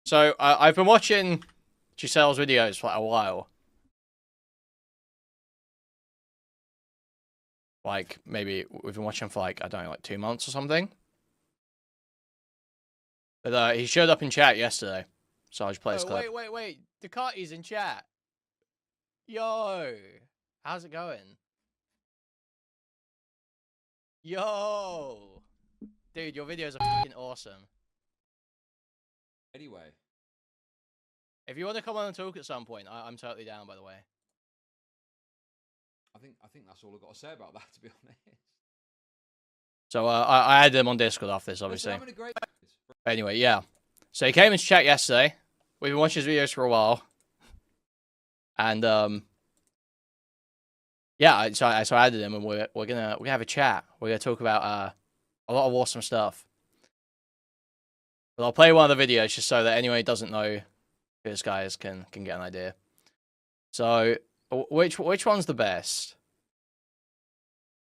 So I've been watching Juicell's videos for like a while. Like maybe we've been watching for like, I don't know, like 2 months or something. But he showed up in chat yesterday, so I just played his clip. Wait. Ducati's in chat. Yo, how's it going? Yo, dude, your videos are fucking awesome. Anyway, if you want to come on and talk at some point, I'm totally down. By the way, I think that's all I've got to say about that, to be honest. So I added him on Discord after this, obviously. Anyway, yeah. So he came into chat yesterday. We've been watching his videos for a while, and yeah. So I added him, and we're gonna have a chat. We're gonna talk about a lot of awesome stuff. But I'll play one of the videos just so that anyone who doesn't know who this guy is can get an idea. So which one's the best?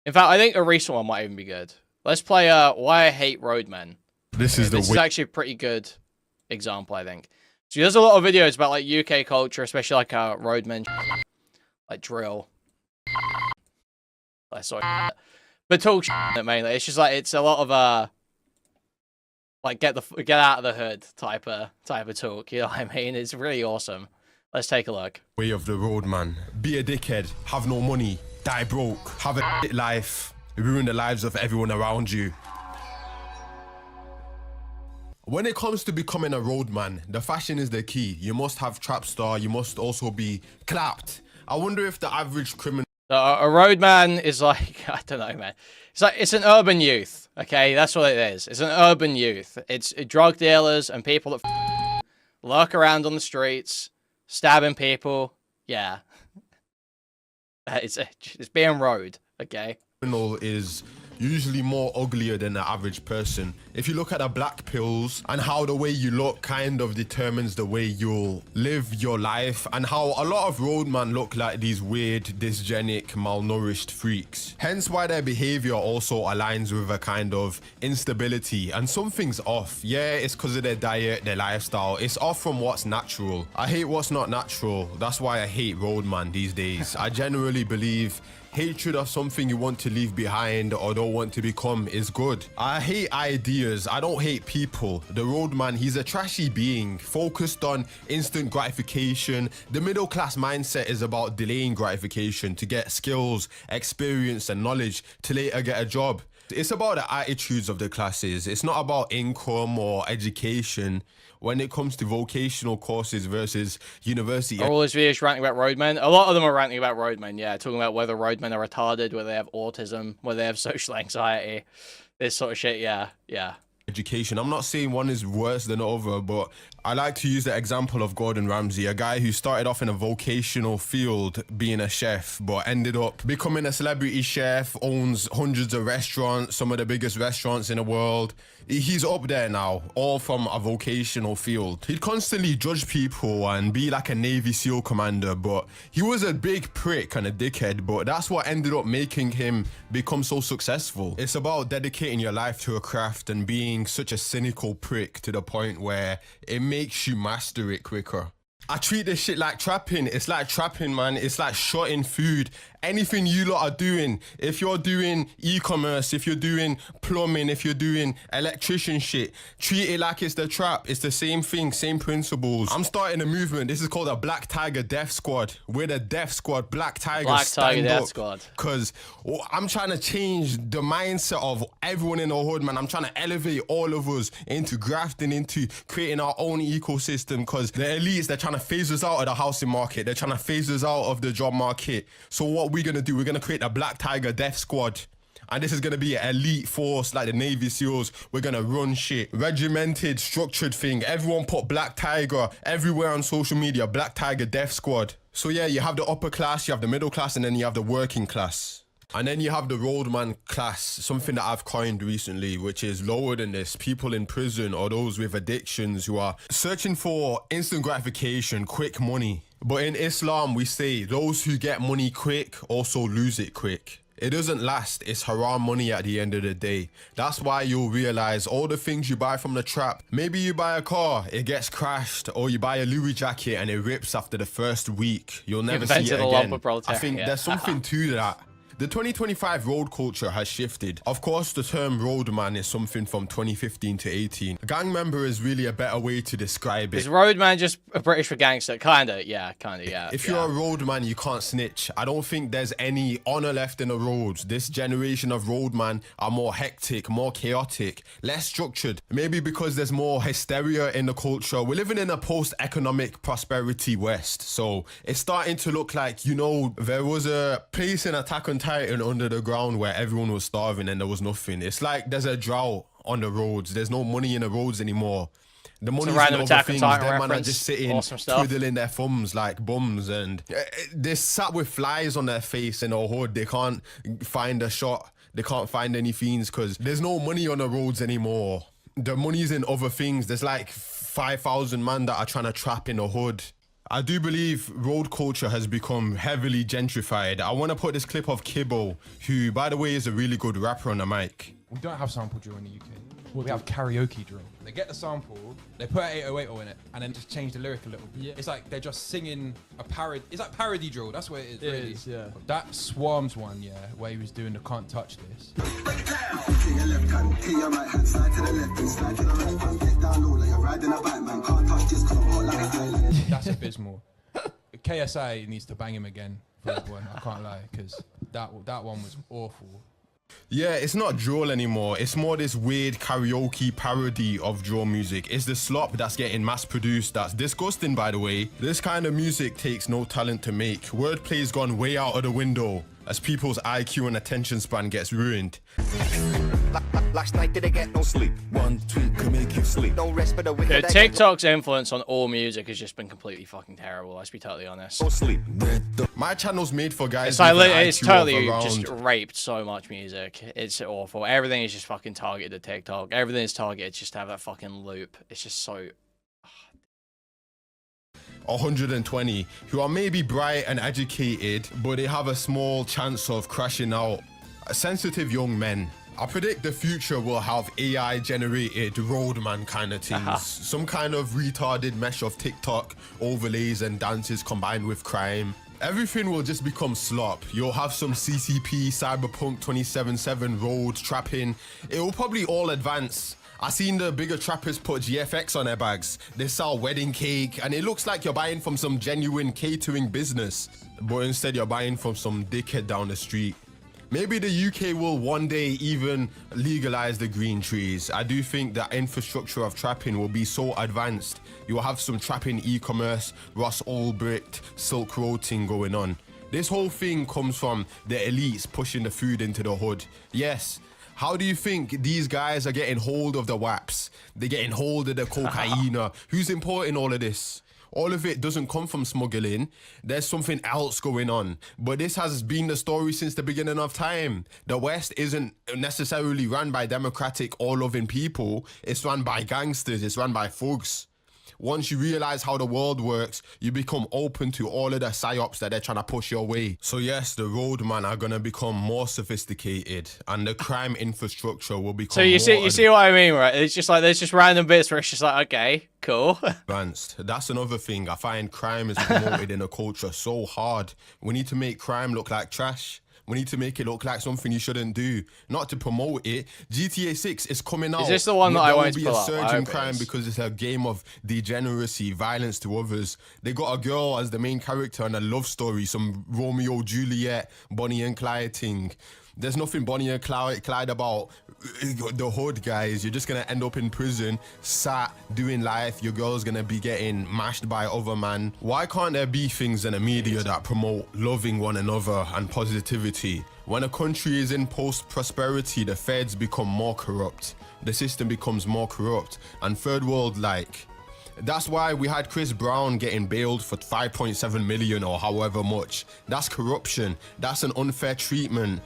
In fact, I think a recent one might even be good. Let's play Why I Hate Roadmen. This is actually a pretty good example, I think. So there's a lot of videos about like UK culture, especially like roadmen, like drill. Sorry, but talk shit mainly. It's just like it's a lot of like get out of the hood type of talk. You know what I mean? It's really awesome. Let's take a look. Way of the roadman. Be a dickhead. Have no money. Die broke. Have a shit life. Ruin the lives of everyone around you. When it comes to becoming a roadman, the fashion is the key. You must have trap star. You must also be clapped. I wonder if the average criminal... A roadman is like, I don't know, man. It's an urban youth, okay? That's what it is. It's an urban youth. It's drug dealers and people that lurk around on the streets, stabbing people. Yeah. It's being road, okay? Criminal is usually more uglier than the average person. If you look at the black pills and how the way you look kind of determines the way you'll live your life, and how a lot of roadmen look like these weird, dysgenic, malnourished freaks. Hence why their behavior also aligns with a kind of instability, and something's off. Yeah, it's because of their diet, their lifestyle. It's off from what's natural. I hate what's not natural. That's why I hate roadman these days. I generally believe hatred of something you want to leave behind or don't want to become is good. I hate ideas. I don't hate people. The roadman, he's a trashy being focused on instant gratification. The middle class mindset is about delaying gratification to get skills, experience and knowledge to later get a job. It's about the attitudes of the classes. It's not about income or education. When it comes to vocational courses versus university. Are all his videos ranting about roadmen? A lot of them are ranting about roadmen, yeah. Talking about whether roadmen are retarded, whether they have autism, whether they have social anxiety. This sort of shit, yeah. Education. I'm not saying one is worse than the other, but I like to use the example of Gordon Ramsay, a guy who started off in a vocational field being a chef, but ended up becoming a celebrity chef, owns hundreds of restaurants, some of the biggest restaurants in the world. He's up there now, all from a vocational field. He'd constantly judge people and be like a Navy SEAL commander, but he was a big prick and a dickhead, but that's what ended up making him become so successful. It's about dedicating your life to a craft and being such a cynical prick to the point where it makes you master it quicker. I treat this shit like trapping. It's like trapping, man. It's like shotting food. Anything you lot are doing, if you're doing e-commerce, if you're doing plumbing, if you're doing electrician shit, treat it like it's the trap. It's the same thing, same principles. I'm starting a movement. This is called a Black Tiger Death Squad. We're the Death Squad. Black Tigers stand up. Squad. Because I'm trying to change the mindset of everyone in the hood, man. I'm trying to elevate all of us into grafting, into creating our own ecosystem, because the elites, they're trying to phase us out of the housing market. They're trying to phase us out of the job market. So what we're gonna do, we're gonna create a Black Tiger Death Squad, and this is gonna be an elite force like the Navy SEALs. We're gonna run shit, regimented, structured thing. Everyone put Black Tiger everywhere on social media. Black Tiger Death Squad. So yeah, you have the upper class, you have the middle class, and then you have the working class. And then you have the roadman class, something that I've coined recently, which is lower than this. People in prison or those with addictions who are searching for instant gratification, quick money. But in Islam, we say those who get money quick also lose it quick. It doesn't last. It's haram money at the end of the day. That's why you'll realize all the things you buy from the trap. Maybe you buy a car, it gets crashed, or you buy a Louis jacket and it rips after the first week. You'll never see it again. I think there's something to that. The 2025 road culture has shifted. Of course, the term roadman is something from 2015 to 18. Gang member is really a better way to describe it. Is roadman just a British for gangster? Kinda, yeah. If you're a roadman, you can't snitch. I don't think there's any honor left in the roads. This generation of roadman are more hectic, more chaotic, less structured. Maybe because there's more hysteria in the culture. We're living in a post-economic prosperity West. So it's starting to look like, you know, there was a place in Attack on Titan under the ground where everyone was starving and there was nothing. It's like there's a drought on the roads. There's no money in the roads anymore. The money's in other things. Them man are just sitting, twiddling their thumbs like bums, and they're sat with flies on their face in a hood. They can't find a shot. They can't find any fiends because there's no money on the roads anymore. The money's in other things. There's like 5,000 man that are trying to trap in a hood. I do believe road culture has become heavily gentrified. I want to put this clip of Kibbo, who, by the way, is a really good rapper on the mic. We don't have sample drill in the UK. We have karaoke drill. They get the sample, they put 808 in it, and then just change the lyric a little bit. Yeah. It's like they're just singing a parody. It's like parody drill. That's what it is. It is, yeah. That Swarms one, yeah, where he was doing the "Can't Touch This." That's abysmal. KSI needs to bang him again for that one. I can't lie, because that one was awful. Yeah, it's not drill anymore. It's more this weird karaoke parody of drill music. It's the slop that's getting mass produced. That's disgusting, by the way. This kind of music takes no talent to make. Wordplay's gone way out of the window as people's IQ and attention span gets ruined. Last night did I get no sleep? One tweet can make you sleep. No rest for the wicked. TikTok's influence on all music has just been completely fucking terrible. Let's be totally honest. No sleep. My channel's made for guys. It's like it's totally just raped so much music. It's awful. Everything is just fucking targeted to TikTok. Everything is targeted just to have that fucking loop. It's just so. 120 who are maybe bright and educated, but they have a small chance of crashing out. Sensitive young men. I predict the future will have AI generated roadman kind of things. Some kind of retarded mesh of TikTok overlays and dances combined with crime. Everything will just become slop. You'll have some CCP, Cyberpunk 2077 road trapping. It will probably all advance. I seen the bigger trappers put GFX on their bags. They sell wedding cake and it looks like you're buying from some genuine catering business, but instead you're buying from some dickhead down the street. Maybe the UK will one day even legalize the green trees. I do think that infrastructure of trapping will be so advanced. You'll have some trapping e-commerce, Ross Ulbricht, Silk Road thing going on. This whole thing comes from the elites pushing the food into the hood. Yes. How do you think these guys are getting hold of the waps? They're getting hold of the cocaine. Who's importing all of this? All of it doesn't come from smuggling. There's something else going on. But this has been the story since the beginning of time. The West isn't necessarily run by democratic or loving people. It's run by gangsters. It's run by thugs. Once you realize how the world works, you become open to all of the psyops that they're trying to push your way. So yes, the roadmen are going to become more sophisticated and the crime infrastructure will become more you see what I mean, right? It's just like there's just random bits where it's just like, okay, cool. Advanced. That's another thing. I find crime is promoted in a culture so hard. We need to make crime look like trash. We need to make it look like something you shouldn't do, not to promote it. GTA 6 is coming out. Is this the one that I wanted to pull up? There will be a surge in crime because it's a game of degeneracy, violence to others. They got a girl as the main character and a love story, some Romeo, Juliet, Bonnie and Clyde thing. There's nothing Bonnie and Clyde about the hood, guys. You're just going to end up in prison, sat, doing life. Your girl's going to be getting mashed by other man. Why can't there be things in the media that promote loving one another and positivity? When a country is in post-prosperity, the feds become more corrupt. The system becomes more corrupt and third world-like. That's why we had Chris Brown getting bailed for 5.7 million or however much. That's corruption. That's an unfair treatment.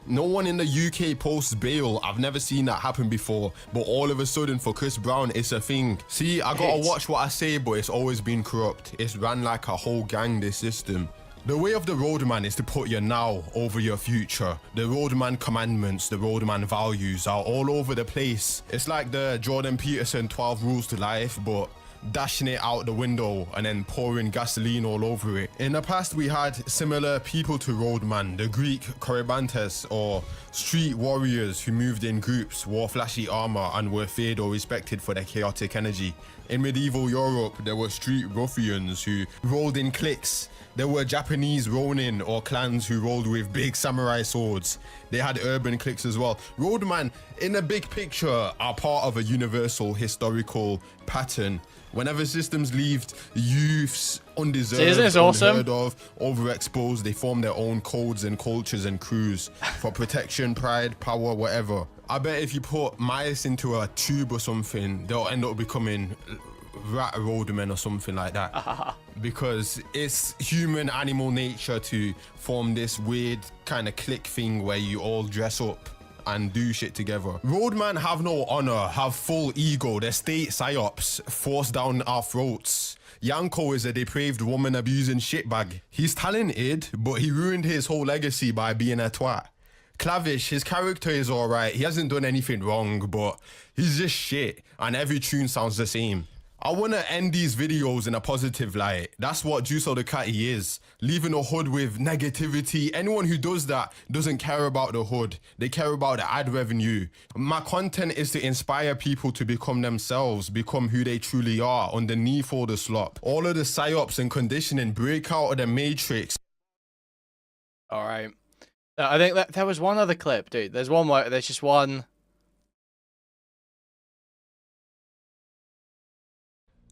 No one in the UK posts bail. I've never seen that happen before, but all of a sudden for Chris Brown, it's a thing. See, I gotta watch what I say, but it's always been corrupt. It's ran like a whole gang, this system. The way of the roadman is to put your now over your future. The roadman commandments, the roadman values are all over the place. It's like the Jordan Peterson 12 rules to life, but dashing it out the window and then pouring gasoline all over it. In the past, we had similar people to roadman, the Greek Corybantes, or street warriors who moved in groups, wore flashy armor, and were feared or respected for their chaotic energy. In medieval Europe, there were street ruffians who rolled in cliques. There were Japanese ronin or clans who rolled with big samurai swords. They had urban cliques as well. Roadman, in the big picture, are part of a universal historical pattern. Whenever systems leave youths undeserved, isn't this awesome? unheard of, overexposed, they form their own codes and cultures and crews for protection, pride, power, whatever. I bet if you put mice into a tube or something, they'll end up becoming rat roadmen or something like that. Because it's human animal nature to form this weird kind of clique thing where you all dress up and do shit together. Roadmen have no honor, have full ego, they're state psyops forced down our throats. Yanko is a depraved woman abusing shitbag. He's talented, but he ruined his whole legacy by being a twat. Clavish, his character is alright, he hasn't done anything wrong, but he's just shit, and every tune sounds the same. I want to end these videos in a positive light. That's what Juicell Ducati is. Leaving the hood with negativity. Anyone who does that doesn't care about the hood. They care about the ad revenue. My content is to inspire people to become themselves, become who they truly are underneath all the slop. All of the psyops and conditioning, break out of the matrix. All right. I think that there was one other clip, dude. There's one more. There's just one.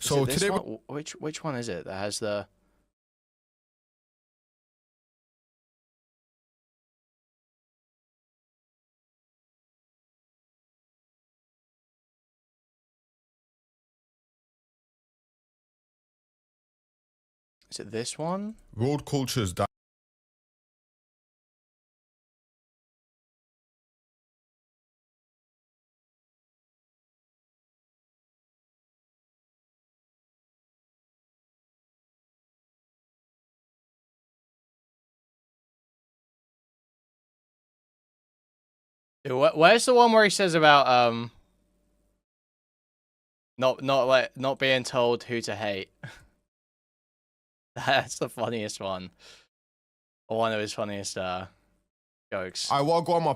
So today, which one is it that has the? Is it this one? road cultures die. Where's the one where he says about not being told who to hate? That's the funniest one. Or one of his funniest jokes. I will go on my.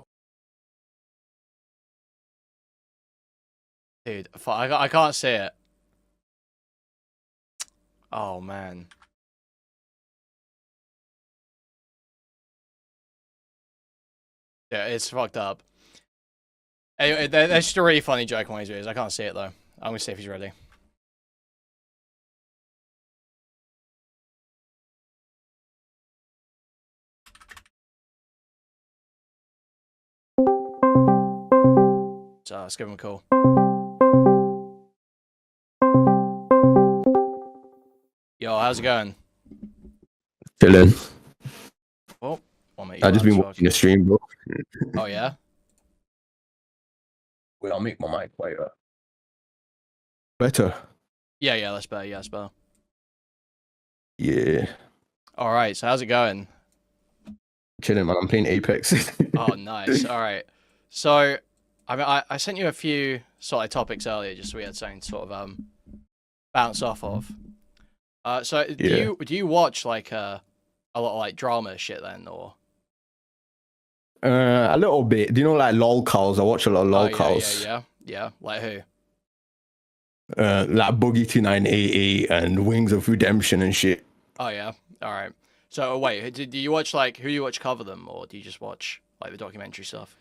Dude, I can't see it. Oh man. Yeah, it's fucked up. Anyway, that's just a really funny joke on his videos. I can't see it though. I'm gonna see if he's ready. So let's give him a call. Yo, how's it going? Chilling. Well, mate, I just been watching the stream, bro. Oh yeah. Wait, I'll make my mic quieter. Better. Yeah, that's better. Yeah, that's better. Yeah. All right. So how's it going? Chilling, man. I'm playing Apex. Oh, nice. All right. So, I mean, I sent you a few sort of topics earlier, just so we had something to sort of bounce off of. So do you watch like a lot of like drama shit then, or? A little bit. Do you know like lolcows? I watch a lot of lolcows. Yeah. Like who? Like Boogie 2988 and Wings of Redemption and shit. Oh yeah. All right. So wait, do you watch like who do you watch cover them, or do you just watch like the documentary stuff?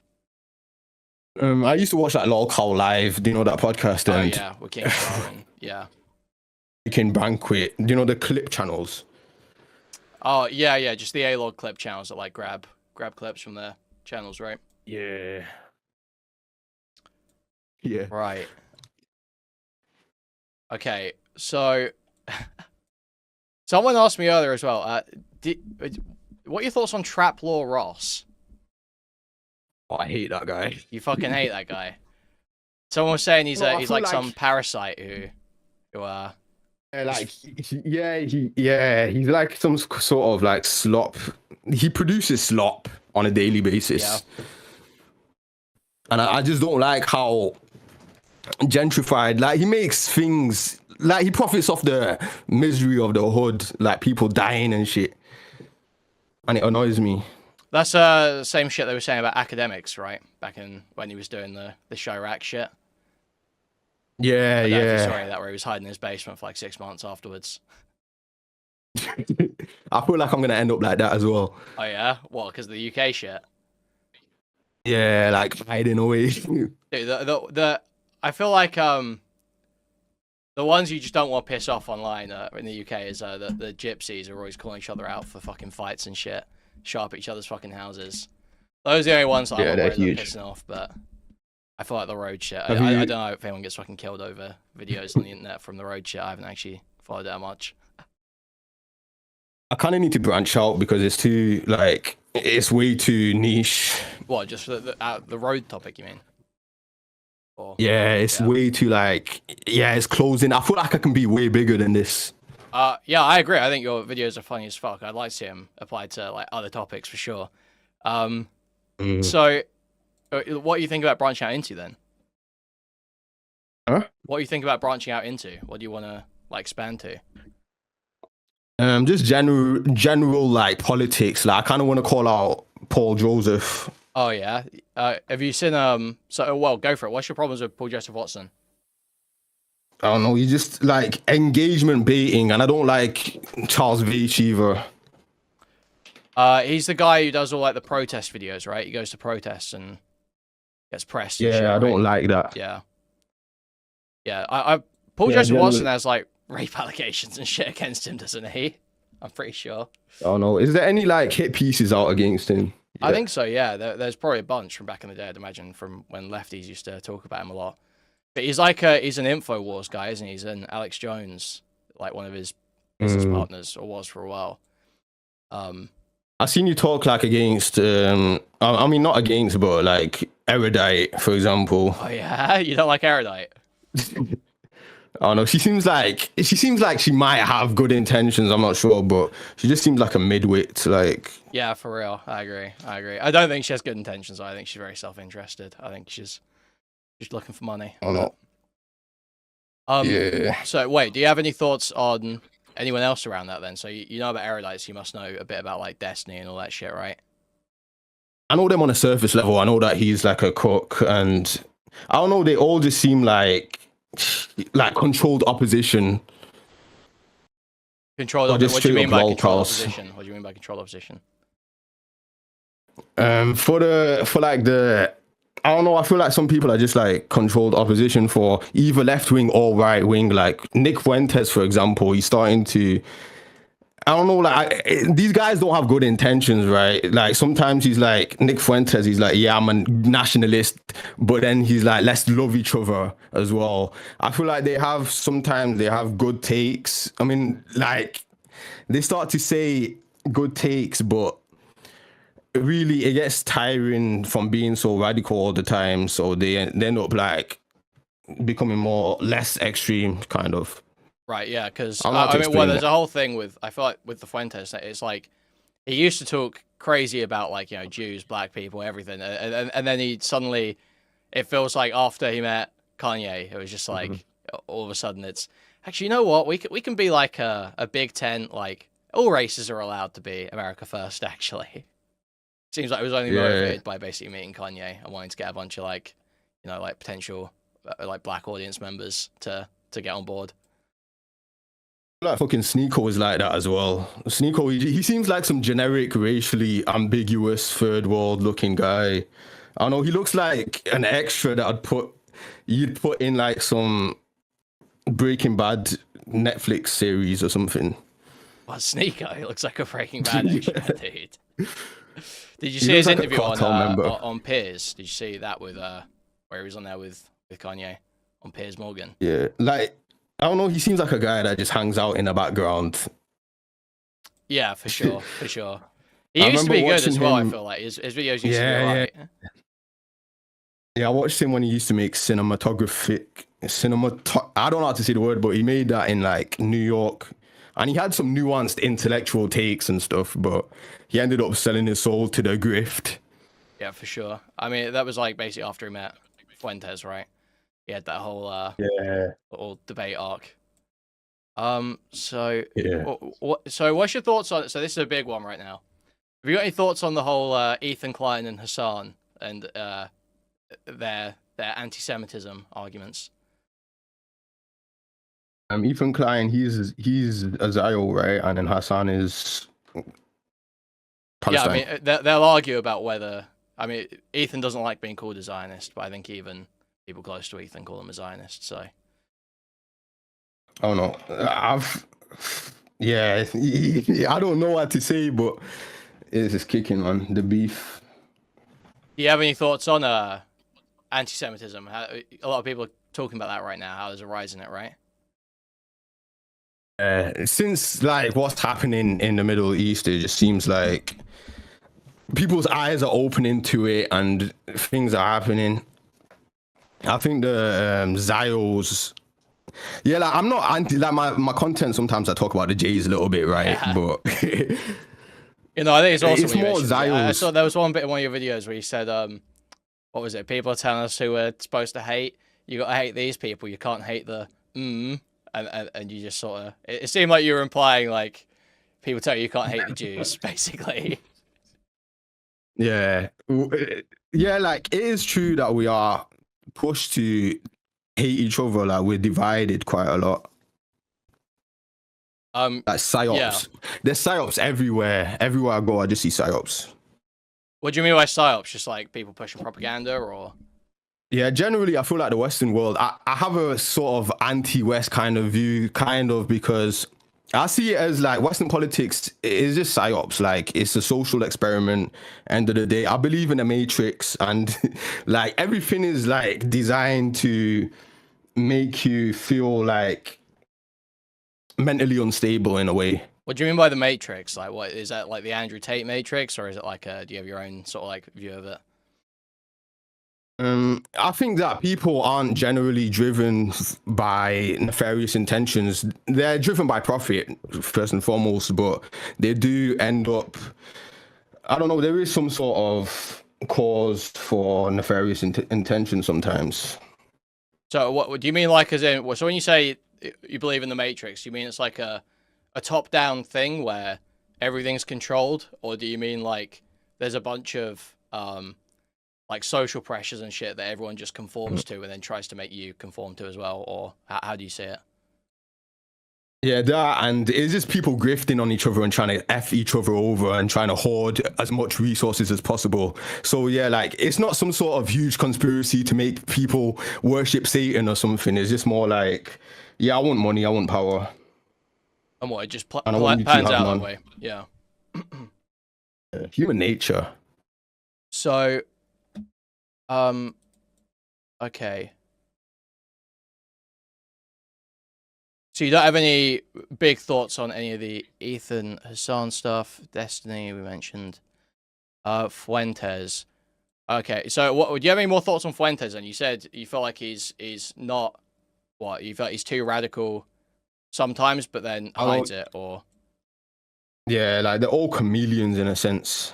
I used to watch like lolcow live. Do you know that podcast? Oh and yeah, with King Sharon. Yeah. King Banquet. Do you know the clip channels? Oh yeah. Just the A-log clip channels that like grab clips from their channels, right? Yeah. Right. Okay, so someone asked me earlier as well. What are your thoughts on Trap Law Ross? Oh, I hate that guy. You fucking hate that guy. Someone was saying he's Well, like like some parasite who He's like some sort of like slop. He produces slop on a daily basis. Yeah. And I just don't like how gentrified, like he makes things, like he profits off the misery of the hood, like people dying and shit. And it annoys me. That's the same shit they were saying about academics, right? Back in when he was doing the Chirac shit. Yeah, yeah. Sorry, that where he was hiding in his basement for like 6 months afterwards. I feel like I'm gonna end up like that as well. Oh yeah, what? Because of the UK shit. Yeah, like hiding away. Dude, I feel like the ones you just don't want to piss off online in the UK is the gypsies are always calling each other out for fucking fights and shit, show up at each other's fucking houses. Those are the only ones that I'm worried about pissing off, but I feel like the road shit. I don't know if anyone gets fucking killed over videos on the internet from the road shit. I haven't actually followed it that much. I kind of need to branch out because it's too, like, it's way too niche. What, just the road topic, you mean? Or, yeah, it's way too, like, yeah, it's closing. I feel like I can be way bigger than this. Yeah, I agree. I think your videos are funny as fuck. I'd like to see them applied to, like, other topics for sure. So, what do you think about branching out into, then? Huh? What do you think about branching out into? What do you want to, like, expand to? Just general like politics. Like I kind of want to call out Paul Joseph. Oh yeah. Have you seen well, go for it. What's your problems with Paul Joseph Watson? I don't know. He just like engagement baiting, and I don't like Charles Veitch either. He's the guy who does all like the protest videos, right? He goes to protests and gets pressed. Yeah, shit, I don't like that. Yeah. Paul Joseph Watson has like rape allegations and shit against him, doesn't he? I'm pretty sure. I don't know. Is there any like hit pieces out against him? Yeah. I think so, yeah. There's probably a bunch from back in the day, I'd imagine, from when lefties used to talk about him a lot. But he's like he's an InfoWars guy, isn't he? He's an Alex Jones, like one of his business partners, or was for a while. I've seen you talk like against, I mean not against, but like Erudite, for example. Oh yeah, you don't like Erudite? I don't know. She seems like she might have good intentions. I'm not sure, but she just seems like a midwit. Like, yeah, for real. I agree. I don't think she has good intentions. I think she's very self-interested. I think she's looking for money. I don't know. Yeah. So wait, do you have any thoughts on anyone else around that then? So you know about Erudites, you must know a bit about like Destiny and all that shit, right? I know them on a surface level. I know that he's like a cook, and I don't know. They all just seem like controlled opposition. Controlled opposition. What do you mean by controlled opposition? What do you mean by controlled opposition? I don't know. I feel like some people are just like controlled opposition for either left wing or right wing. Like Nick Fuentes, for example, he's starting to. I don't know, like these guys don't have good intentions, right? Like sometimes he's like Nick Fuentes, he's like, yeah, I'm a nationalist, but then he's like, let's love each other as well. I feel like sometimes they have good takes. I mean, like they start to say good takes, but really it gets tiring from being so radical all the time. So they end up like becoming less extreme, kind of. Right, yeah, because I mean, well, there's a whole thing with, I feel like with the Fuentes, it's like he used to talk crazy about like, you know, Jews, black people, everything, and then he suddenly, it feels like after he met Kanye, it was just like all of a sudden it's actually, you know what, we can be like a Big Tent, like all races are allowed to be America first. Actually, seems like it was only motivated by basically meeting Kanye and wanting to get a bunch of like, you know, like potential like black audience members to get on board. Like fucking Sneeko is like that as well. Sneeko, he seems like some generic, racially ambiguous, third world looking guy. I don't know. He looks like an extra that you'd put in like some Breaking Bad Netflix series or something. Well, Sneeko, he looks like a Breaking Bad extra, dude. Did you see his interview on Piers? Did you see that with where he was on there with Kanye on Piers Morgan? Yeah, like. I don't know, he seems like a guy that just hangs out in the background. Yeah, for sure, for sure. He used to be good as well, I feel like. His videos used to be alright. Yeah, I watched him when he used to make cinematographic I don't know how to say the word, but he made that in like New York, and he had some nuanced intellectual takes and stuff, but he ended up selling his soul to the grift. Yeah, for sure. I mean, that was like basically after he met Fuentes, right? He had that whole little debate arc. So Yeah. So what's your thoughts on it? So this is a big one right now. Have you got any thoughts on the whole Ethan Klein and Hassan and their anti-Semitism arguments? Ethan Klein, he's a Zio, right? And then Hassan is Palestine. Yeah, I mean, they'll argue about whether... I mean, Ethan doesn't like being called a Zionist, but I think even people close to Ethan call him a Zionist, so... Oh, no. Yeah, I don't know what to say, but it's just kicking, man. The beef. Do you have any thoughts on anti-Semitism? A lot of people are talking about that right now, how there's a rise in it, right? Since like what's happening in the Middle East, it just seems like people's eyes are opening to it and things are happening. I think the Zios, yeah, like I'm not anti, like my content sometimes I talk about the Jays a little bit, right? Yeah. But You know, I think it's awesome. it's more Zios. I saw there was one bit in one of your videos where you said, what was it? People are telling us who we're supposed to hate. You got to hate these people. You can't hate the and you just sort of... It seemed like you were implying, like, people tell you can't hate the Jews, basically. Yeah. Yeah, like, it is true that we are pushed to hate each other. Like, we're divided quite a lot. Like, psyops. Yeah. There's psyops everywhere. Everywhere I go, I just see psyops. What do you mean by psyops? Just, like, people pushing propaganda, or... Yeah, generally, I feel like the Western world, I have a sort of anti-West kind of view, because I see it as like Western politics is just psyops. Like, it's a social experiment. End of the day, I believe in the Matrix, and like everything is like designed to make you feel like mentally unstable in a way. What do you mean by the Matrix? Like, what is that? Like the Andrew Tate Matrix, or is it like do you have your own sort of like view of it? I think that people aren't generally driven by nefarious intentions. They're driven by profit, first and foremost, but they do end up, I don't know, there is some sort of cause for nefarious intention sometimes. So what do you mean, like, as in, so when you say you believe in the Matrix, you mean it's like a top-down thing where everything's controlled, or do you mean like there's a bunch of like social pressures and shit that everyone just conforms to and then tries to make you conform to as well, or how do you see it? Yeah, that, and it's just people grifting on each other and trying to F each other over and trying to hoard as much resources as possible. So yeah, like, it's not some sort of huge conspiracy to make people worship Satan or something. It's just more like, yeah, I want money, I want power. And what, it just And pans out that way? Yeah. Human nature. So, okay. So you don't have any big thoughts on any of the Ethan Hassan stuff, Destiny we mentioned, Fuentes. Okay, so what do you have any more thoughts on Fuentes? And you said you feel like he's not, what, you feel like he's too radical sometimes, but then hides it, or? Yeah, like they're all chameleons in a sense.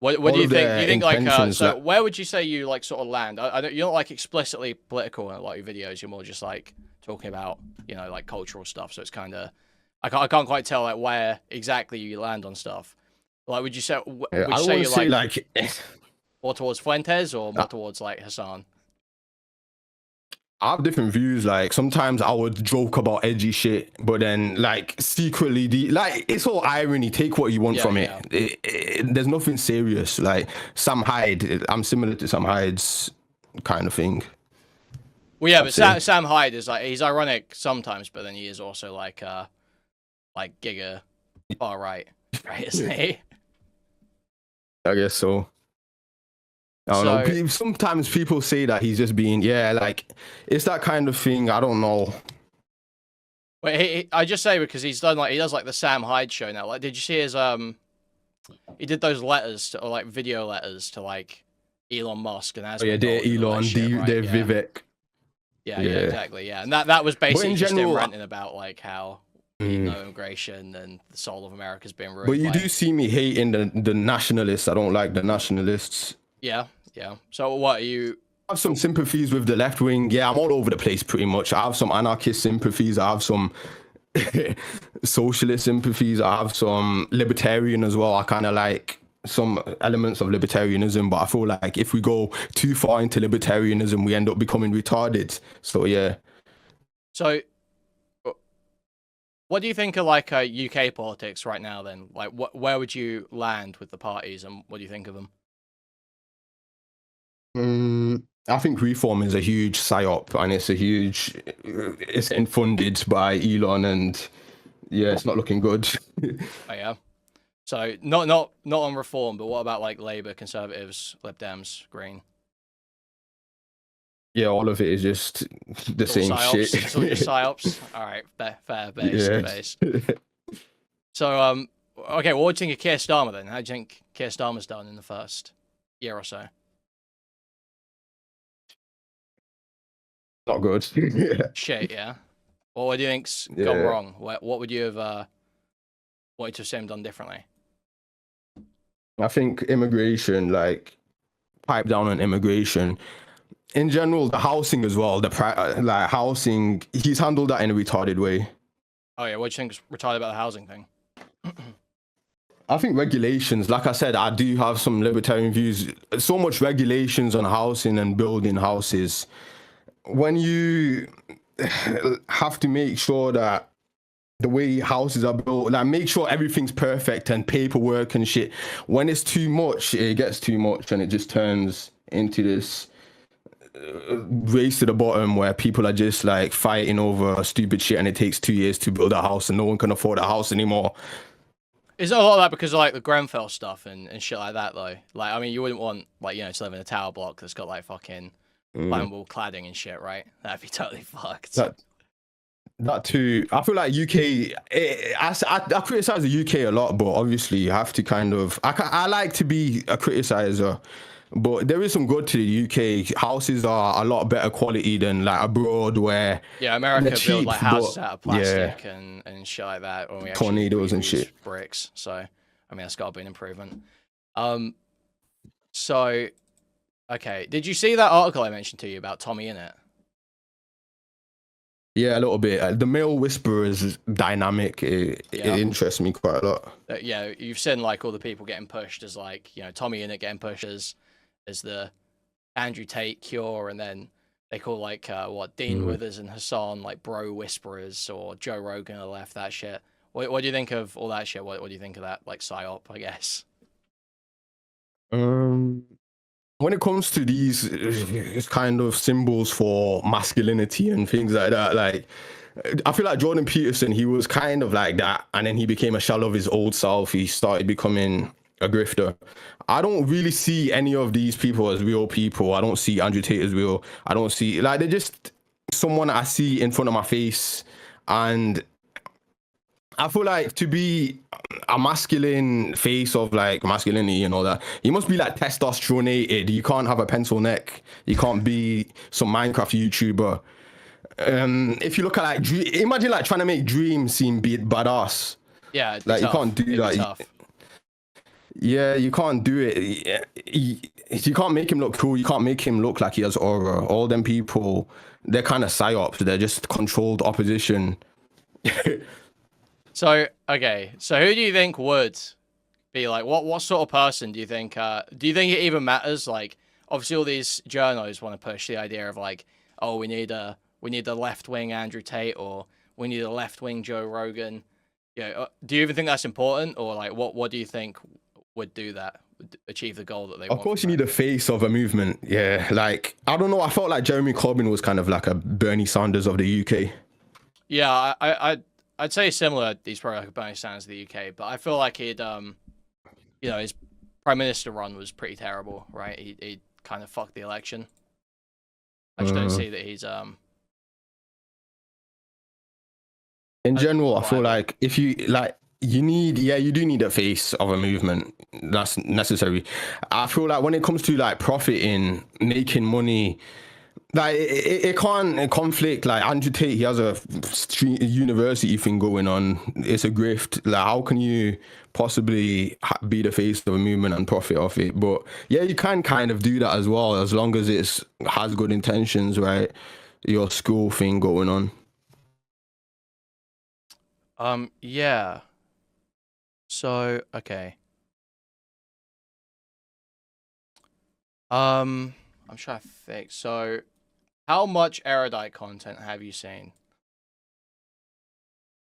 What do you think? Do you think like so? Like, where would you say you like sort of land? I don't, you're not like explicitly political in a lot of your videos. You're more just like talking about, you know, like cultural stuff. So it's kind of I can't quite tell like where exactly you land on stuff. Like, would you say I would say like more towards Fuentes or more towards like Hassan? I have different views. Like, sometimes I would joke about edgy shit, but then like secretly, like, it's all irony. Take what you want from it. There's nothing serious. Like Sam Hyde, I'm similar to Sam Hyde's kind of thing. Well, yeah, but Sam Hyde is like, he's ironic sometimes, but then he is also like giga far right, isn't he? I guess so. I don't know. Sometimes people say that he's just being, like, it's that kind of thing. I don't know. Wait, I just say because he does like the Sam Hyde show now. Like, did you see his he did those letters or like video letters to like Elon Musk and as dear Elon, dear Vivek. Yeah, exactly. Yeah, and that was basically just general, him ranting about like how immigration and the soul of America's been ruined. But you do see me hating the nationalists. I don't like the nationalists. Yeah. So what are you? I have some sympathies with the left wing. Yeah, I'm all over the place pretty much. I have some anarchist sympathies. I have some socialist sympathies. I have some libertarian as well. I kind of like some elements of libertarianism, but I feel like if we go too far into libertarianism, we end up becoming retarded. So yeah. So what do you think of like UK politics right now then? Like where would you land with the parties and what do you think of them? I think reform is a huge psyop, and it's getting funded by Elon, and yeah, it's not looking good. Oh yeah. So not on reform, but what about like Labour, Conservatives, Lib Dems, Green? Yeah, all of it is just the same psyops. shit. It's all just psyops. All right, fair base. So okay, well, what do you think of Keir Starmer then? How do you think Keir Starmer's done in the first year or so? Not good. Shit, yeah. Well, what do you think's gone wrong? What would you have wanted to have seen him done differently? I think immigration, like, pipe down on immigration. In general, the housing as well, housing, he's handled that in a retarded way. Oh yeah, what do you think's retarded about the housing thing? I think regulations, like I said, I do have some libertarian views. So much regulations on housing and building houses. When you have to make sure that the way houses are built, like make sure everything's perfect and paperwork and shit. When it's too much, it gets too much and it just turns into this race to the bottom where people are just like fighting over stupid shit and it takes 2 years to build a house and no one can afford a house anymore. Is it a lot of that because of like the Grenfell stuff and shit like that though? Like, I mean, you wouldn't want like, you know, to live in a tower block that's got like fucking flammable cladding and shit, right? That'd be totally fucked. That too. I feel like UK. I criticize the UK a lot, but obviously you have to kind of. I like to be a criticizer, but there is some good to the UK. Houses are a lot better quality than like abroad, where America build like houses out of plastic and shit like that. When we tornadoes and shit. Bricks. So I mean that's got to be an improvement. So okay, did you see that article I mentioned to you about Tommy Innit? Yeah, a little bit. The male whisperer's dynamic, it interests me quite a lot. Yeah, you've seen like all the people getting pushed as like, you know, Tommy Innit getting pushed as the Andrew Tate cure, and then they call like Dean Withers and Hassan like bro whisperers, or Joe Rogan on the left, that shit. What do you think of all that shit? What do you think of that like psyop, I guess? When it comes to these kind of symbols for masculinity and things like that, like I feel like Jordan Peterson, he was kind of like that, and then he became a shell of his old self. He started becoming a grifter. I don't really see any of these people as real people. I don't see Andrew Tate as real. I don't see, like, they're just someone I see in front of my face, and I feel like to be a masculine face of like masculinity and all that, you must be like testosteronated. You can't have a pencil neck. You can't be some Minecraft YouTuber. If you look at like, imagine like trying to make Dream seem badass. Yeah, like tough. You can't do that. Yeah, you can't do it. You can't make him look cool. You can't make him look like he has aura. All them people, they're kind of psyops. They're just controlled opposition. So, okay. So who do you think would be like, what sort of person do you think it even matters? Like, obviously all these journos want to push the idea of like, oh, we need a left-wing Andrew Tate, or we need a left-wing Joe Rogan. Yeah. Do you even think that's important, or like what do you think would do that, would achieve the goal that they want? Of course you need a face of a movement. Yeah. Like, I don't know. I felt like Jeremy Corbyn was kind of like a Bernie Sanders of the UK. Yeah, I'd say similar. He's probably like a Bernie Sanders of the UK, but I feel like he'd, you know, his prime minister run was pretty terrible, right? He kind of fucked the election. I just don't see that he's In general, I feel like if you like, you do need a face of a movement. That's necessary. I feel like when it comes to like profiting, making money, Like it can't conflict. Like Andrew Tate, he has a university thing going on. It's a grift. Like how can you possibly be the face of a movement and profit off it? But yeah, you can kind of do that as well, as long as it's has good intentions, right? Your school thing going on. Yeah. So okay. I'm trying to think. So, how much erudite content have you seen?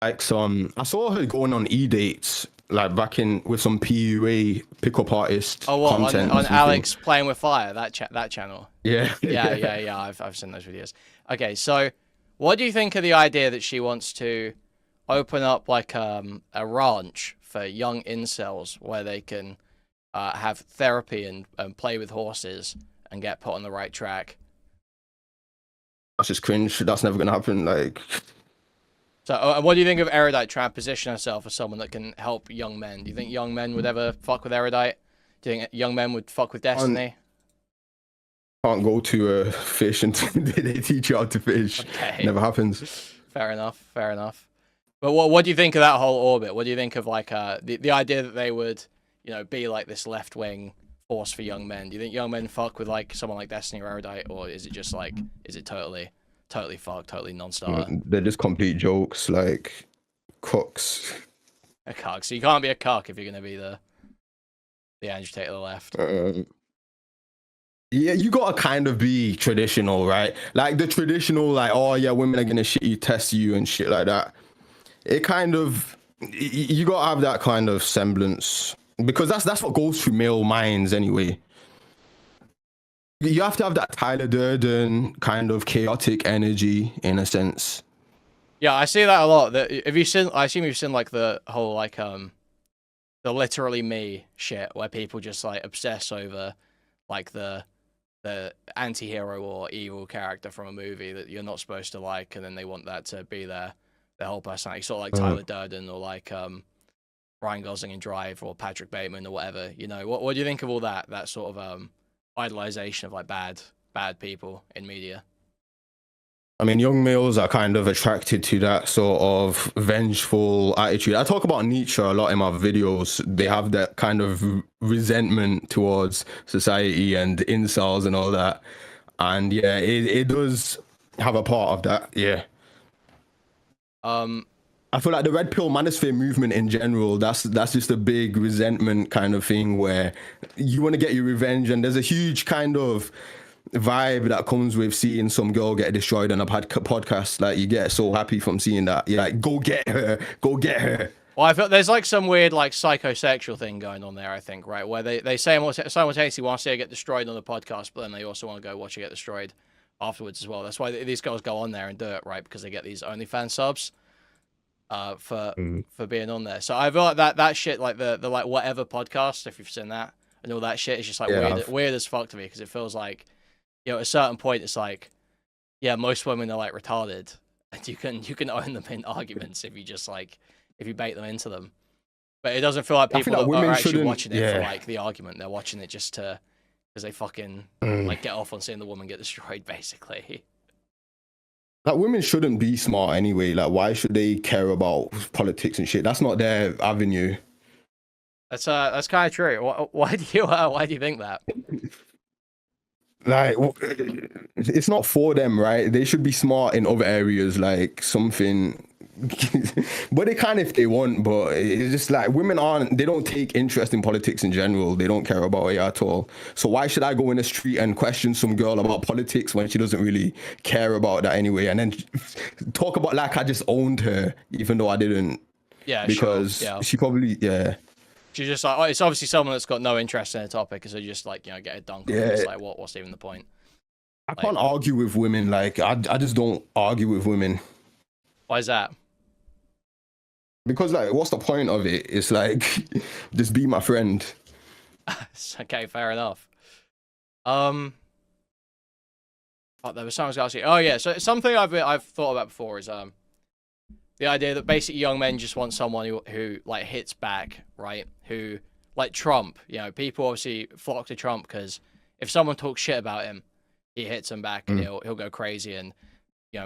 Like some, I saw her going on e-dates, like back in with some PUA pickup artist Oh, what content. on Alex Playing with Fire? That channel. Yeah. Yeah. I've seen those videos. Okay, so what do you think of the idea that she wants to open up like a ranch for young incels where they can have therapy and play with horses and get put on the right track? That's just cringe. That's never gonna happen. Like, so what do you think of Erudite trying to position herself as someone that can help young men? Do you think young men would ever fuck with Erudite? Do you think young men would fuck with Destiny? Can't go to a fish and they teach you how to fish. Okay. Never happens. Fair enough. But what do you think of that whole orbit? What do you think of like the idea that they would, you know, be like this left wing force for young men? Do you think young men fuck with like someone like Destiny or Erudite, or is it just like, is it totally fucked, totally non-starter? They're just complete jokes, like cooks. A cuck. So you can't be a cuck if you're gonna be the Andrew Tate of the left. Yeah, you gotta kind of be traditional, right? Like the traditional, like, oh yeah, women are gonna shit you, test you, and shit like that. It kind of, you gotta have that kind of semblance, because that's what goes through male minds anyway. You have to have that Tyler Durden kind of chaotic energy in a sense. Yeah, I see that a lot. That if you seen, I assume you've seen like the whole like the literally me shit where people just like obsess over like the anti-hero or evil character from a movie that you're not supposed to like, and then they want that to be their whole personality. Sort of like Tyler Durden or like Ryan Gosling in Drive or Patrick Bateman or whatever. You know, what do you think of all that sort of idolization of like bad people in media? I mean, young males are kind of attracted to that sort of vengeful attitude. I talk about Nietzsche a lot in my videos. They have that kind of resentment towards society and incels and all that. And yeah, it does have a part of that. Yeah. I feel like the Red Pill Manosphere movement in general, that's just a big resentment kind of thing where you want to get your revenge, and there's a huge kind of vibe that comes with seeing some girl get destroyed on a podcast. Like, you get so happy from seeing that. You're like, go get her. Well, I feel there's like some weird like psychosexual thing going on there, I think, right? Where they simultaneously want to see her get destroyed on the podcast, but then they also want to go watch her get destroyed afterwards as well. That's why these girls go on there and do it, right? Because they get these OnlyFans subs for being on there. So I feel like that shit, like the like whatever podcast, if you've seen that, and all that shit is just like weird as fuck to me, because it feels like, you know, at a certain point it's like, yeah, most women are like retarded, and you can own them in arguments if you just like, if you bait them into them. But it doesn't feel like people that are actually watching it for like the argument. They're watching it just to, because they fucking like get off on seeing the woman get destroyed, basically. Like, women shouldn't be smart anyway. Like, why should they care about politics and shit? That's not their avenue. That's kind of true. Why do you think that? Like, it's not for them, right? They should be smart in other areas, like something. But they can if they want, but it's just like, women they don't take interest in politics in general. They don't care about it at all. So why should I go in the street and question some girl about politics when she doesn't really care about that anyway, and then talk about like I just owned her even though I didn't? Yeah, because she probably she's just like, oh, it's obviously someone that's got no interest in the topic, so just like, you know, get a dunk on it. It's like, what's even the point? I can't argue with women. Like, I just don't argue with women. Why is that? Because, like, what's the point of it? It's like, just be my friend. Okay, fair enough. Oh, there was something I was asking. Oh yeah, so something I've thought about before is the idea that basically young men just want someone who like hits back, right? Who, like Trump, you know, people obviously flock to Trump because if someone talks shit about him, he hits them back, and he'll go crazy and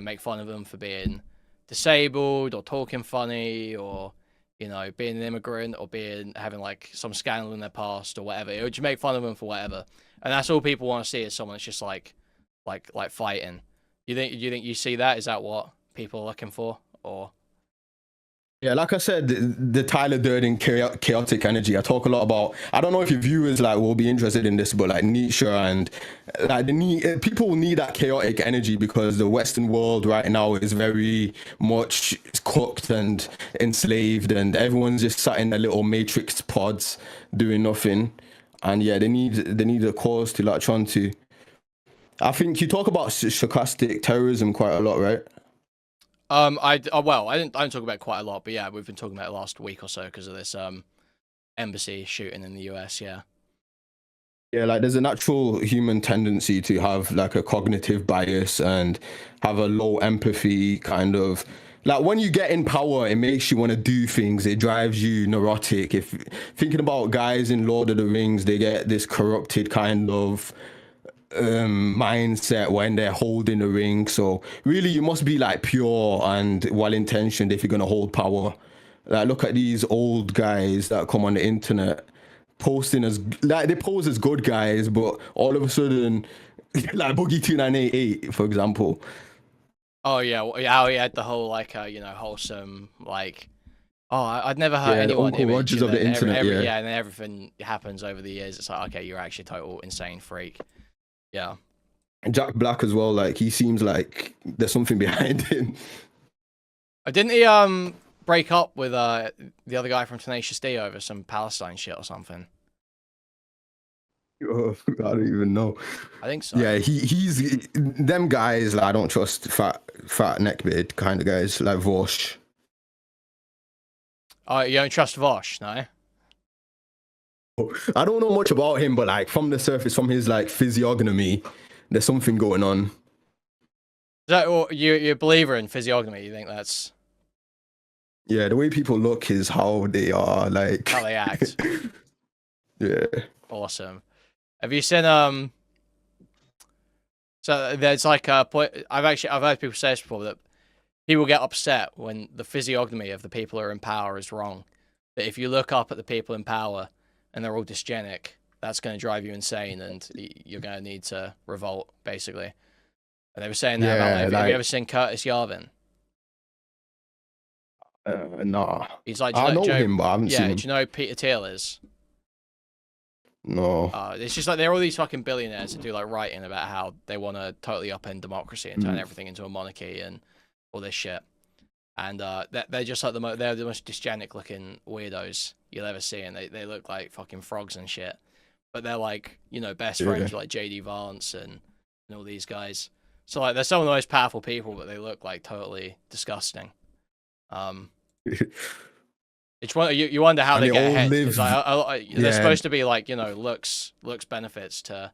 make fun of them for being disabled or talking funny or being an immigrant or having like some scandal in their past or whatever. It would just make fun of them for whatever, and that's all people want to see is someone that's just like fighting. You think you see that? Is that what people are looking for, or? Yeah, like I said, the Tyler Durden chaotic energy. I talk a lot about. I don't know if your viewers will be interested in this, but like Nietzsche and like people need that chaotic energy because the Western world right now is very much cooked and enslaved, and everyone's just sat in their little matrix pods doing nothing. And yeah, they need a cause to latch on to. I think you talk about stochastic terrorism quite a lot, right? I don't talk about it quite a lot, but yeah, we've been talking about it last week or so because of this embassy shooting in the US. Yeah, like there's a natural human tendency to have like a cognitive bias and have a low empathy kind of. Like when you get in power, it makes you want to do things. It drives you neurotic. If thinking about guys in Lord of the Rings, they get this corrupted kind of mindset when they're holding the ring. So really you must be like pure and well-intentioned if you're going to hold power. Like look at these old guys that come on the internet posting as like they pose as good guys, but all of a sudden like Boogie 2988 for example. Oh yeah, how he had the whole like wholesome like I'd never hurt anyone. Uncle Rogers of the internet. Yeah, and then everything happens over the years. It's like, okay, you're actually a total insane freak. Yeah. And Jack Black as well, like he seems like there's something behind him. Didn't he break up with the other guy from Tenacious D over some Palestine shit or something? Oh, I don't even know. I think so. Yeah, he's them guys. Like, I don't trust fat neckbeard kind of guys like Vosh. Oh, you don't trust Vosh, no? I don't know much about him, but like from the surface, from his like physiognomy, there's something going on. Is that what you're a believer in physiognomy? You think that's? Yeah, the way people look is how they are, like how they act. Yeah. Awesome. Have you seen So there's like a point. I've heard people say this before that people get upset when the physiognomy of the people who are in power is wrong. That if you look up at the people in power and they're all dysgenic, that's going to drive you insane, and you're going to need to revolt, basically. And they were saying that about have you ever seen Curtis Yarvin? Nah. He's like, I know him, but I haven't seen him. Do you know who Peter Thiel is? No. It's just like they're all these fucking billionaires that do like writing about how they want to totally upend democracy and turn everything into a monarchy and all this shit. And they're just like they're the most dysgenic looking weirdos you'll ever see, and they look like fucking frogs and shit. But they're like, best friends with like JD Vance and all these guys. So like they're some of the most powerful people, but they look like totally disgusting. It's one you wonder how they get ahead. They're supposed to be like looks benefits to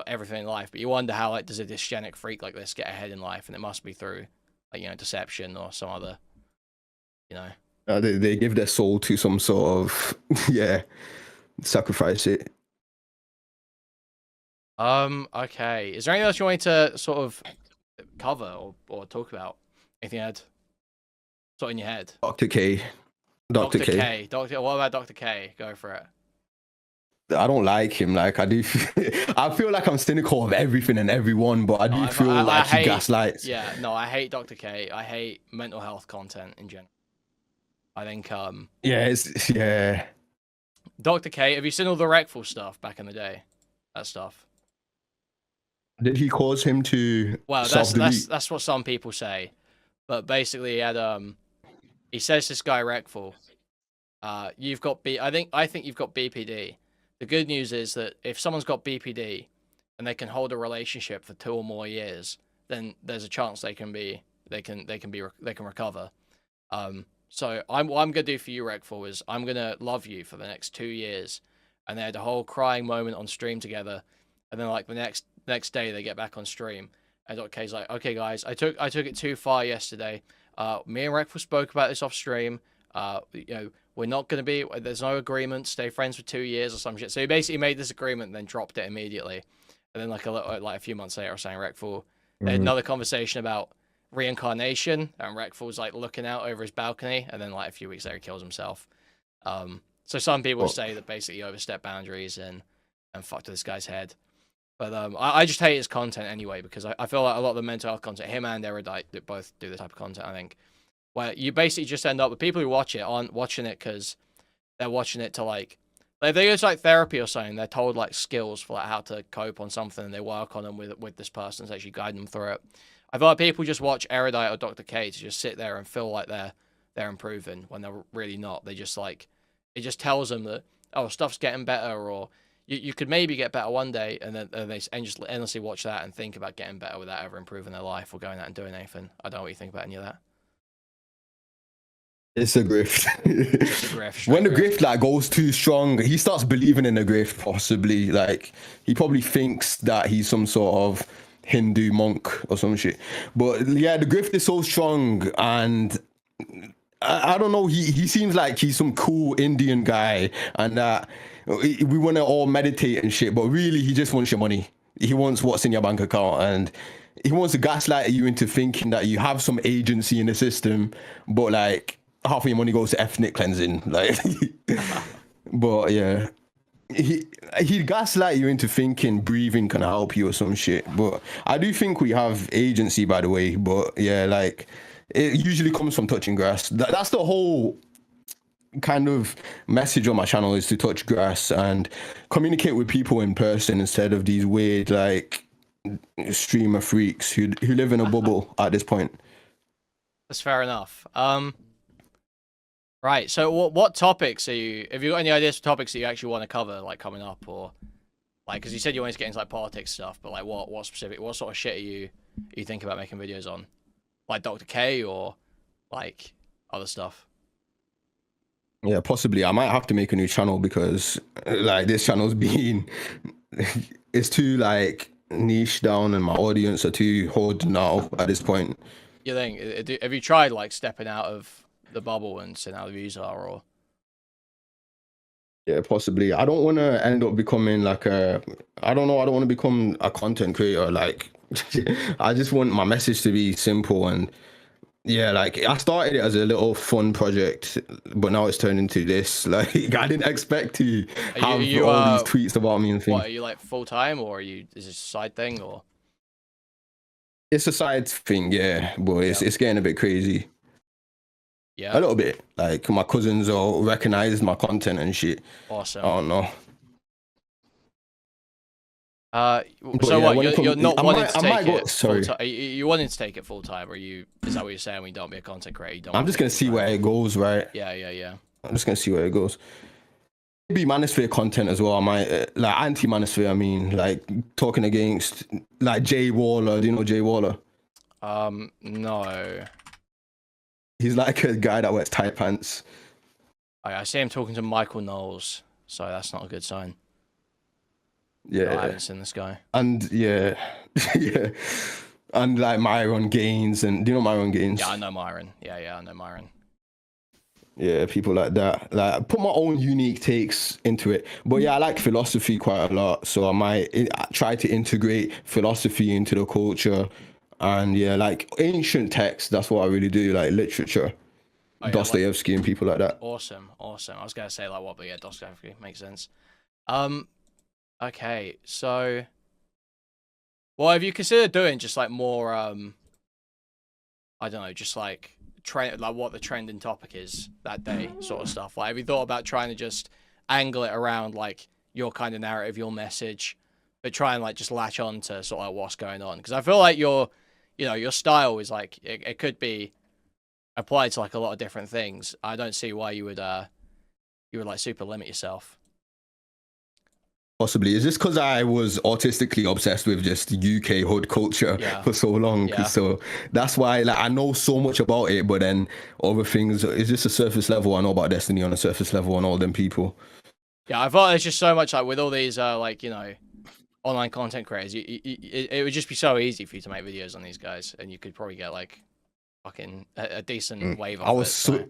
everything in life, but you wonder how does a dysgenic freak like this get ahead in life, and it must be through deception or some other they give their soul to some sort of sacrifice it. Okay, is there anything else you want to sort of cover or talk about? Anything you had sort of in your head? Dr. K. What about Dr. K? Go for it. I don't like him. Like I do, I feel like I'm cynical of everything and everyone, but I do feel like he gaslights. Yeah, no, I hate Dr. K. I hate mental health content in general. I think Dr. K, have you seen all the Recful stuff back in the day? That stuff. Did he cause him to? Well, that's what some people say, but basically he had he says this guy Recful, you've got I think you've got BPD. The good news is that if someone's got BPD and they can hold a relationship for 2 or more years, then there's a chance they can recover. So what I'm gonna do for you, Recful, is I'm gonna love you for the next 2 years, and they had a whole crying moment on stream together, and then like the next day they get back on stream, and Dr. K's like, okay guys, I took it too far yesterday. Me and Recful spoke about this off stream. We're not going to be, there's no agreement, stay friends for 2 years or some shit. So he basically made this agreement and then dropped it immediately. and then like a few months later, I was saying Rekful. They had another conversation about reincarnation, and Rekful was like looking out over his balcony, and then like a few weeks later, he kills himself. So some people say that basically he overstepped boundaries and fucked with this guy's head. But I just hate his content anyway, because I feel like a lot of the mental health content, him and Erudite, that both do this type of content, I think, where you basically just end up with people who watch it aren't watching it because they're watching it to like they use like therapy or something. They're told like skills for like how to cope on something, and they work on them with this person that's actually guiding them through it. I feel like people just watch Erudite or Dr. K to just sit there and feel like they're improving when they're really not. They just like it just tells them that, oh, stuff's getting better, or you could maybe get better one day, and then they just endlessly watch that and think about getting better without ever improving their life or going out and doing anything. I don't know what you think about any of that. It's a grift. It's a grift. When the grift like goes too strong, he starts believing in the grift. Possibly, like he probably thinks that he's some sort of Hindu monk or some shit. But yeah, the grift is so strong, and I don't know. He seems like he's some cool Indian guy, and that we want to all meditate and shit. But really, he just wants your money. He wants what's in your bank account, and he wants to gaslight you into thinking that you have some agency in the system, but like half of your money goes to ethnic cleansing, like. But yeah, he gaslight you into thinking breathing can help you or some shit. But I do think we have agency, by the way. But yeah, like it usually comes from touching grass. That's the whole kind of message on my channel, is to touch grass and communicate with people in person instead of these weird like streamer freaks who live in a bubble at this point. That's fair enough. Right. So what topics have you got any ideas for topics that you actually want to cover, like coming up, or like, because you said you wanted to get into like politics stuff, but like what sort of shit are you thinking about making videos on, like Dr. K or like other stuff? Yeah, possibly. I might have to make a new channel because like this channel's been it's too like niche down, and my audience are too hood now at this point. You think? Have you tried like stepping out of the bubble and seeing how the views are, or? Yeah, possibly. I don't want to end up becoming like I don't want to become a content creator. Like, I just want my message to be simple, and yeah, like I started it as a little fun project, but now it's turned into this. Like, I didn't expect to have all these tweets about me and things. What, are you like full time, or is this a side thing, or? It's a side thing, yeah, but it's getting a bit crazy. Yeah, a little bit. Like my cousins all recognize my content and shit. Awesome. I don't know. So yeah, what? You're not wanting to take it. Sorry. You wanting to take it full time, or is that what you're saying? When you don't be a content creator, you don't. I'm just gonna see where it goes, right? Yeah. I'm just gonna see where it goes. Maybe manosphere content as well. I might like anti-manosphere. I mean, like talking against like Jay Waller. Do you know Jay Waller? No. He's like a guy that wears tight pants. I see him talking to Michael Knowles, so that's not a good sign. Yeah, I haven't seen this guy. And yeah, yeah, and like Myron Gaines, and do you know Myron Gaines? Yeah, I know Myron. Yeah, I know Myron. Yeah, people like that. Like, I put my own unique takes into it. But yeah, I like philosophy quite a lot, so I might try to integrate philosophy into the culture. And yeah, like ancient texts, that's what I really do, like literature. Oh, yeah, Dostoevsky and people like that. Awesome. I was gonna say like what, but yeah, Dostoevsky makes sense. Okay, so well, have you considered doing just like more I don't know, just like trend, like what the trending topic is that day, sort of stuff? Like, have you thought about trying to just angle it around like your kind of narrative, your message, but try and like just latch on to sort of like what's going on? Because I feel like your style is like it could be applied to like a lot of different things. I don't see why you would like super limit yourself. Possibly. Is this because I was autistically obsessed with just UK hood culture for so long? Yeah. So that's why like I know so much about it, but then other things, it's just a surface level. I know about Destiny on a surface level and all them people. Yeah, I thought there's just so much like with all these like, you know, online content creators, it would just be so easy for you to make videos on these guys, and you could probably get like fucking a decent wave of it.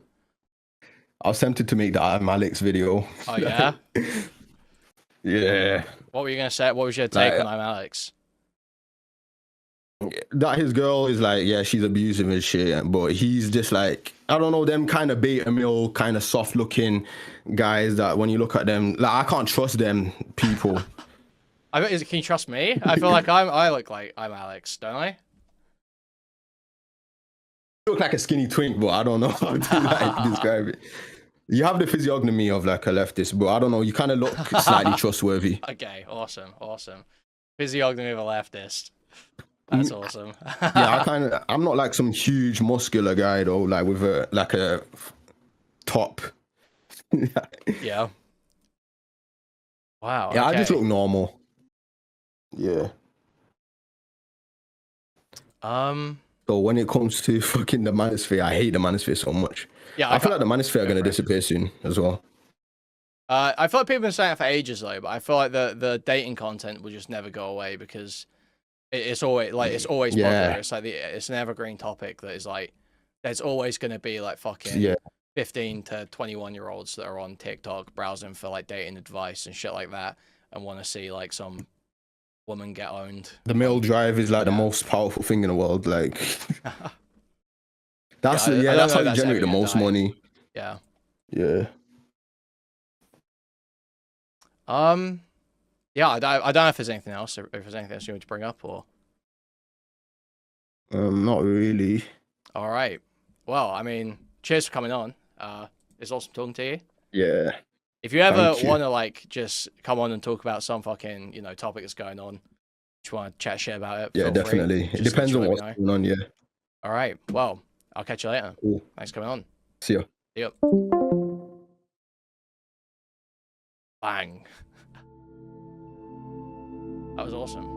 I was tempted to make the Alex video. Oh yeah? Yeah. What were you gonna say? What was your take Like, on I'm Alex? that his girl is like, yeah, she's abusive and shit, but he's just like, I don't know, them kind of beta male, kind of soft looking guys that when you look at them, like, I can't trust them people. Can you trust me? I feel like I look like I'm Alex, don't I? You look like a skinny twink, but I don't know how to like describe it. You have the physiognomy of like a leftist, but I don't know, you kind of look slightly trustworthy. Okay, awesome. Physiognomy of a leftist. That's awesome. Yeah, I'm not like some huge muscular guy though, like with a top. Yeah. Wow. Yeah, I okay. just look normal. Yeah. So when it comes to fucking the manosphere, I hate the manosphere so much. Yeah, I feel like the manosphere are gonna disappear soon as well. I feel like people have been saying it for ages though, but I feel like the dating content will just never go away because it's always popular. It's like it's an evergreen topic that is like there's always gonna be like fucking 15 to 21-year-olds that are on TikTok browsing for like dating advice and shit like that and want to see like some woman get owned. The male drive is like the most powerful thing in the world. Like that's that's how you generate the most money. Yeah. Yeah. Yeah, I don't know if there's anything else. If there's anything else you want to bring up, or not really. All right. Well, I mean, cheers for coming on. It's awesome talking to you. Yeah. If you ever want to like just come on and talk about some fucking topic that's going on, just want to chat shit about it. Yeah, definitely. It depends on what's going on. Yeah. All right. Well, I'll catch you later. Cool. Thanks for coming on. See ya. Yep. Bang. That was awesome.